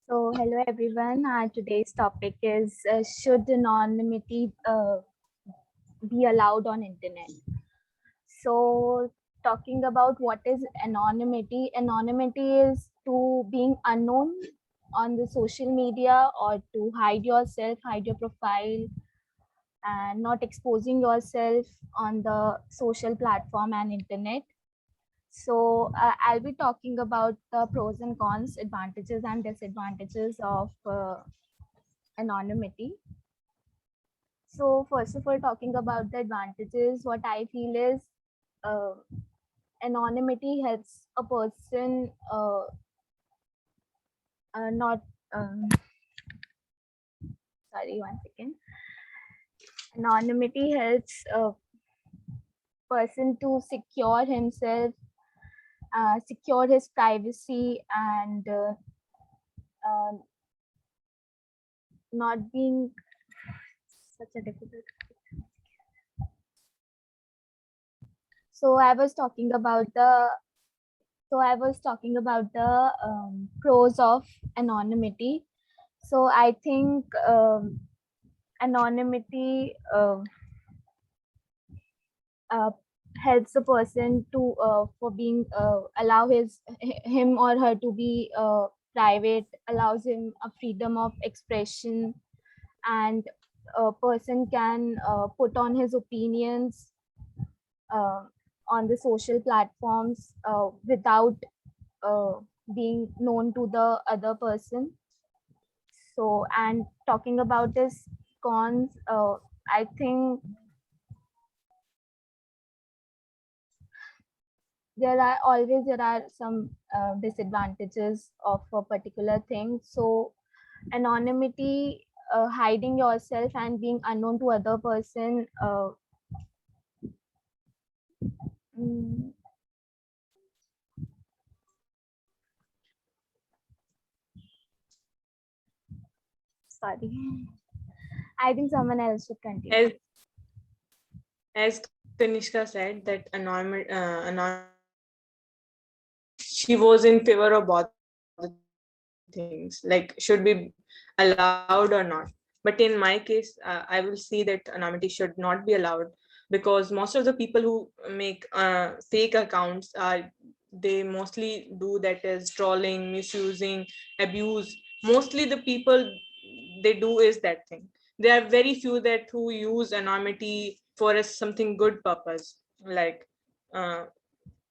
Hello everyone. Today's topic is should anonymity be allowed on internet? So, talking about what is anonymity, anonymity is to being unknown on the social media or to hide yourself, hide your profile, and not exposing yourself on the social platform and internet. I'll be talking about the pros and cons, advantages and disadvantages of anonymity. So, first of all, talking about the advantages, what I feel is uh, anonymity helps a person not, sorry, one second. Anonymity helps a person to secure himself, secure his privacy, and uh, not being such a difficult. So I was talking about the pros of anonymity. So I think anonymity uh, helps a person to for being allow him or her to be private, allows him a freedom of expression, and a person can put on his opinions uh, on the social platforms without uh, being known to the other person. So, and talking about this cons, I think there are some disadvantages of a particular thing. So, anonymity, hiding yourself and being unknown to other person. Mm, sorry, I think someone else should continue. As Kanishka said, that she was in favor of both the things, like should be allowed or not. But in my case, I will see that anonymity should not be allowed, because most of the people who make fake accounts are, they mostly do that as trolling, misusing, abuse. Mostly the people they do is that thing. There are very few that who use anonymity for a something good purpose, like uh,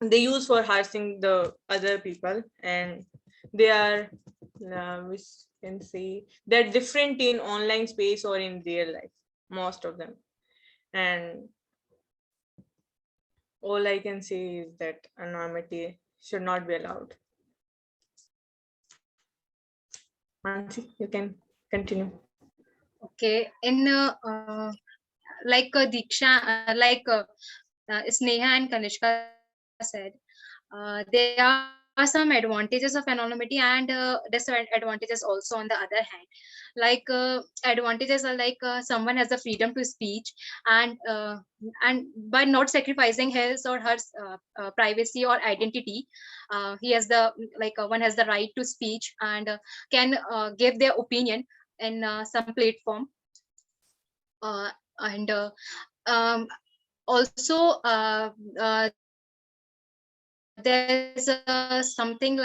they use for harassing the other people, and they are we can say they're different in online space or in real life, most of them. And all I can say is that anonymity should not be allowed. Mansi, you can continue. Okay, in Diksha, Sneha and Kanishka said, there are some advantages of anonymity and disadvantages also on the other hand. Advantages are someone has the freedom to speech, and by not sacrificing his or her privacy or identity, he has the one has the right to speech and can give their opinion in some platform. And Also, there's something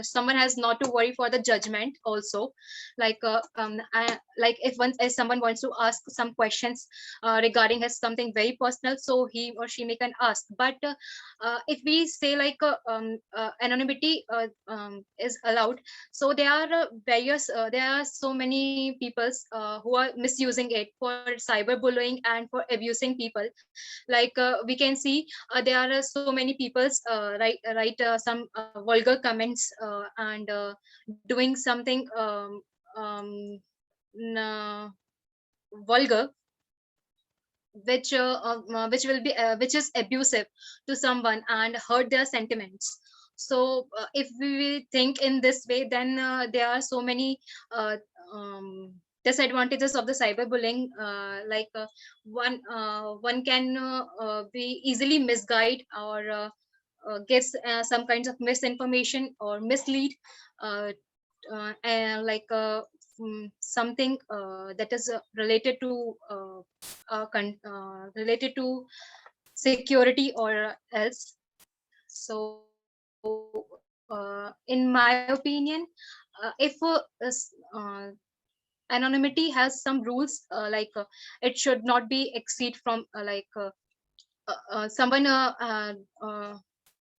someone has not to worry for the judgment also. If someone wants to ask some questions regarding his something very personal, so he or she may can ask. But if we say anonymity is allowed, so there are so many people who are misusing it for cyberbullying and for abusing people. We can see there are so many people write some vulgar comments and doing something vulgar, which is abusive to someone and hurt their sentiments. So if we think in this way, then there are so many uh, um, disadvantages of the cyberbullying. One can be easily misguided, or gives some kinds of misinformation or mislead, and like something that is related to security or else. So in my opinion, if anonymity has some rules, it should not be exceed from someone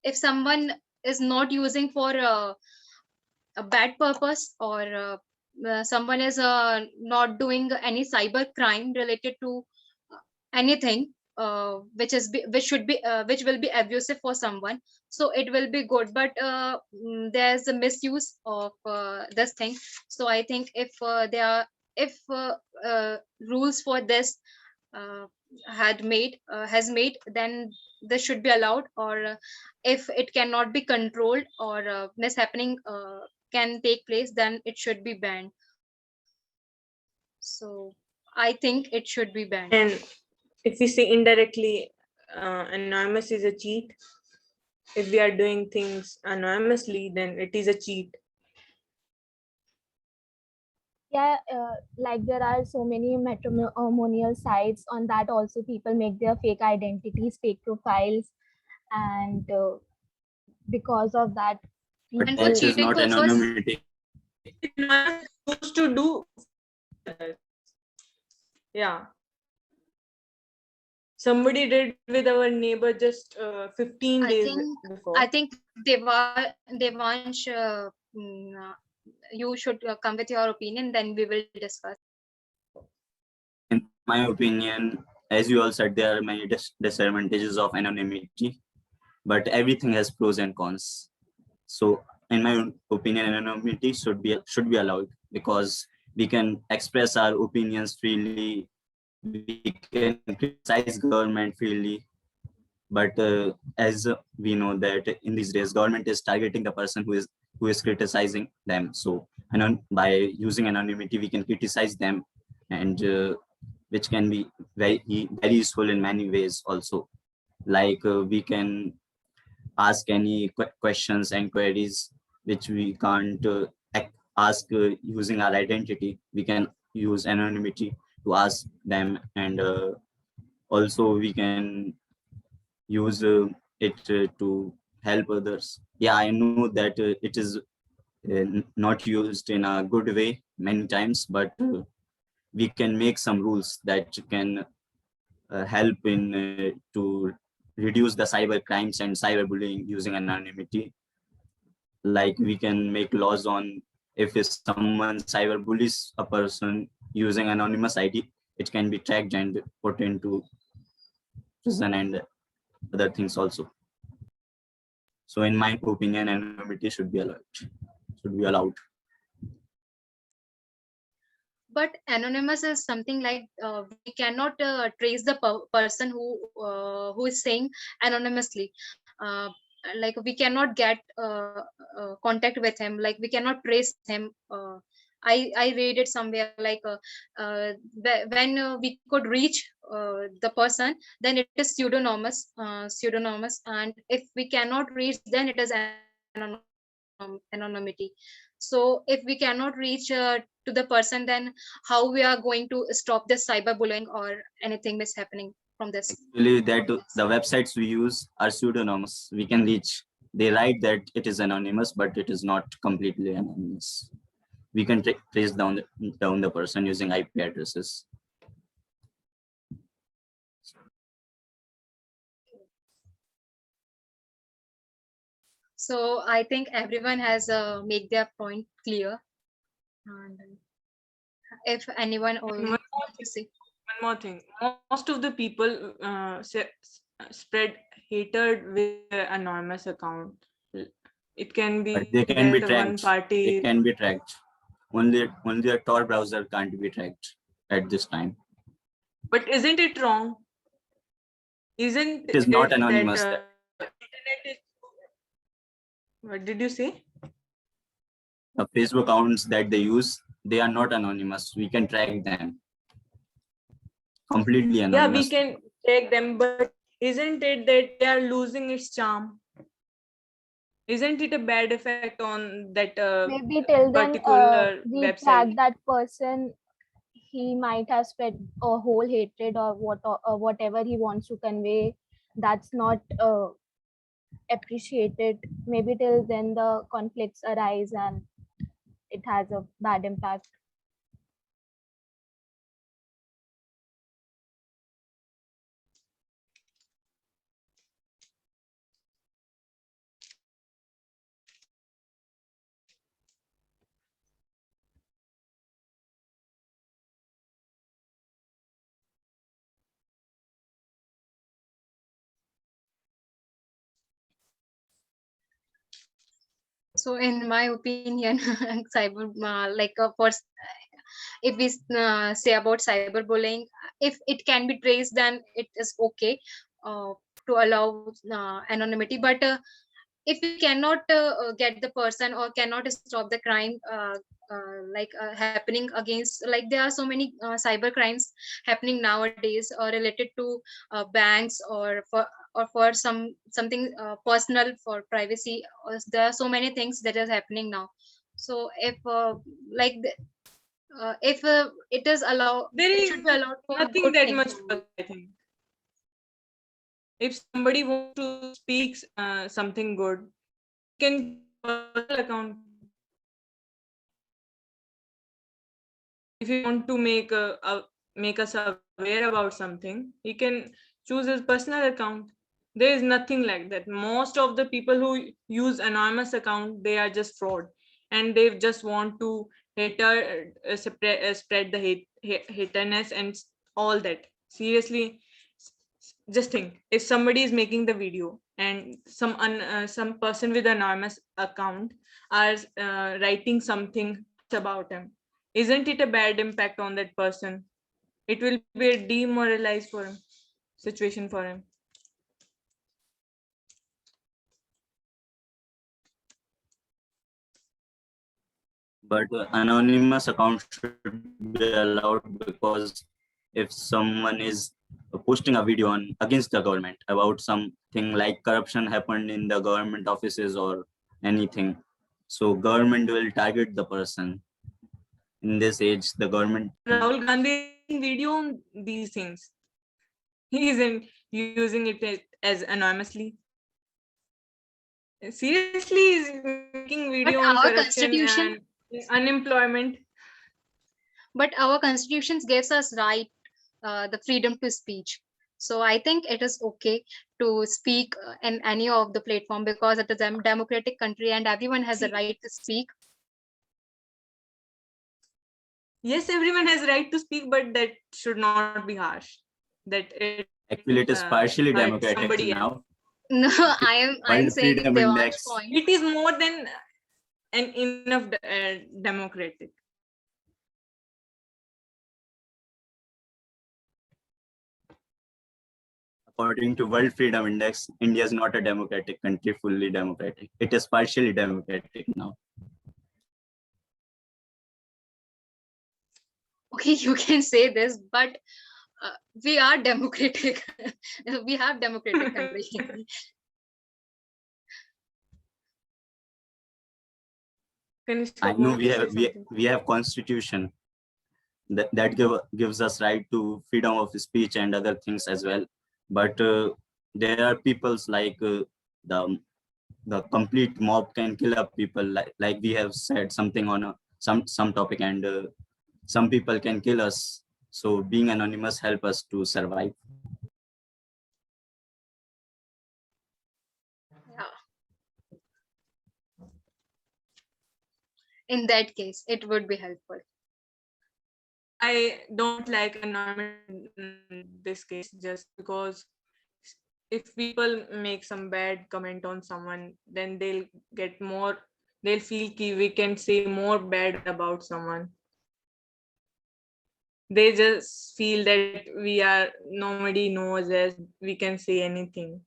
if someone is not using for a bad purpose, or someone is not doing any cyber crime related to anything which should be which will be abusive for someone, so it will be good. But there's a misuse of this thing. So I think if rules for this uh, has made, then this should be allowed. Or if it cannot be controlled, or mishappening can take place, then it should be banned. So I think it should be banned. And if we say indirectly, anonymous is a cheat. If we are doing things anonymously, then it is a cheat. Yeah, like there are so many matrimonial sites on that also people make their fake identities, fake profiles, and because of that And for people, That is cheating not purpose, anonymity. Anonymous used to do others. Yeah. Somebody did with our neighbor just 15 I days think before. I think Devansh, you should come with your opinion, then we will discuss. In my opinion, as you all said, there are many disadvantages of anonymity, but everything has pros and cons. So, in my opinion, anonymity should be allowed, because we can express our opinions freely. We can criticize government freely. But as we know that in these days, government is targeting the person who is criticizing them. So, by using anonymity, we can criticize them, and which can be very useful in many ways also. Like we can ask any questions and queries which we can't ask using our identity. We can use anonymity to ask them, and also we can use it to help others. Yeah, I know that it is not used in a good way many times, but we can make some rules that can help in to reduce the cyber crimes and cyberbullying using anonymity. Like we can make laws on, if someone cyberbullies a person using anonymous ID, it can be tracked and put into prison and other things also. So in my opinion, anonymity should be allowed. Should be allowed. But anonymous is something like we cannot trace the person who is saying anonymously. uh, like we cannot get contact with him, like we cannot trace him. I read it somewhere, like when we could reach the person, then it is pseudonymous, and if we cannot reach, then it is anonymity. So if we cannot reach to the person, then how we are going to stop this cyberbullying or anything mishappening from this? Actually, that the websites we use are pseudonymous. We can reach. They write that it is anonymous, but it is not completely anonymous. We can trace down the person using IP addresses. So I think everyone has made their point clear. And if anyone And wants to say, one more thing. Most of the people spread hatred with their anonymous account. It can be But they can be that one tracked. party. They can be tracked. Only a Tor browser can't be tracked at this time. But isn't it wrong? Isn't It is not it anonymous. that internet is? What did you say? The Facebook accounts that they use, they are not anonymous. We can track them. Completely Yeah, anonymous. we can take them, but isn't it that they are losing its charm? Isn't it a bad effect on that Maybe till then particular we track website? that person. He might have spread a whole hatred or whatever he wants to convey. That's not appreciated. Maybe till then the conflicts arise and it has a bad impact. So in my opinion, cyber if we say about cyberbullying, if it can be traced, then it is okay uh, to allow anonymity. But if we cannot get the person or cannot stop the crime happening against, like there are so many cyber crimes happening nowadays related to banks or for something personal for privacy. There are so many things that is happening now. So if like the, if it is allowed, There it is should be allowed for nothing good that things much only. I think. If somebody wants to speak something good, can personal account. If you want to make us aware about something, he can choose his personal account. There is nothing like that. Most of the people who use anonymous account, they are just fraud, and they just want to spread the haterness and all that. Seriously, just think, if somebody is making the video and some person with anonymous account are writing something about him, isn't it a bad impact on that person? It will be a demoralized for him situation for him. But anonymous account should be allowed because if someone is posting a video on against the government about something like corruption happened in the government offices or anything, so government will target the person. In this age, the government. Rahul Gandhi is making video on these things. He isn't using it as anonymously. Seriously, he's making But video on our corruption constitution and unemployment. but our constitution gives us right, the freedom to speech. So I think it is okay to speak in any of the platform, because it is a democratic country and everyone has a See, right to speak. yes, everyone has right to speak, but that should not be harsh. That it Actually, it is partially hurts democratic somebody else. now. No, I'm World saying Freedom Devan's Index. point. It is more than an enough democratic. According to World Freedom Index, India is not a democratic country, fully democratic. It is partially democratic now. Okay, you can say this, but we are democratic. We have democratic country. Kanishka I know want to say something. we have constitution that gives us right to freedom of speech and other things as well. But there are peoples like the the complete mob can kill up people, like we have said something on some topic, and some people can kill us. So being anonymous help us to survive. Yeah. In that case, it would be helpful. I don't like anonymity in this case just because if people make some bad comment on someone, then they'll feel we can say more bad about someone. They just feel that nobody knows us, we can say anything.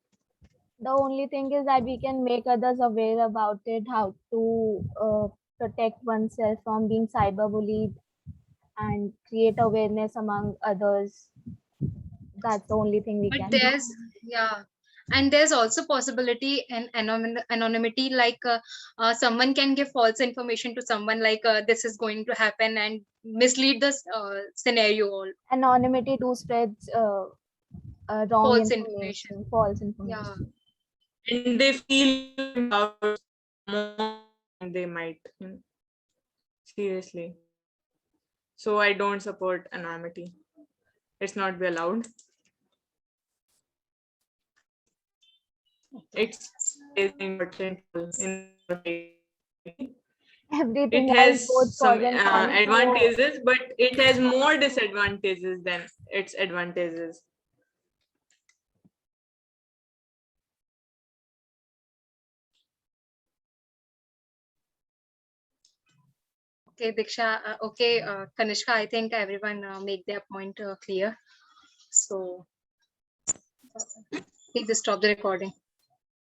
The only thing is that we can make others aware about it, how to protect oneself from being cyberbullied and create awareness among others. That's the only thing we But can do. there's, yeah, And there's also possibility in anonymity, like someone can give false information to someone, like this is going to happen, and mislead the scenario, or Anonymity too spreads wrong false information, information. false Yeah. information. And they feel empowered more than they might. Seriously. So I don't support anonymity. It's not be allowed. It's is important role in society. Everything It has has both some pros and cons. So advantages, but it has more disadvantages than its advantages. Okay, Diksha. Okay, Kanishka, I think everyone make their point clear. So please stop the recording.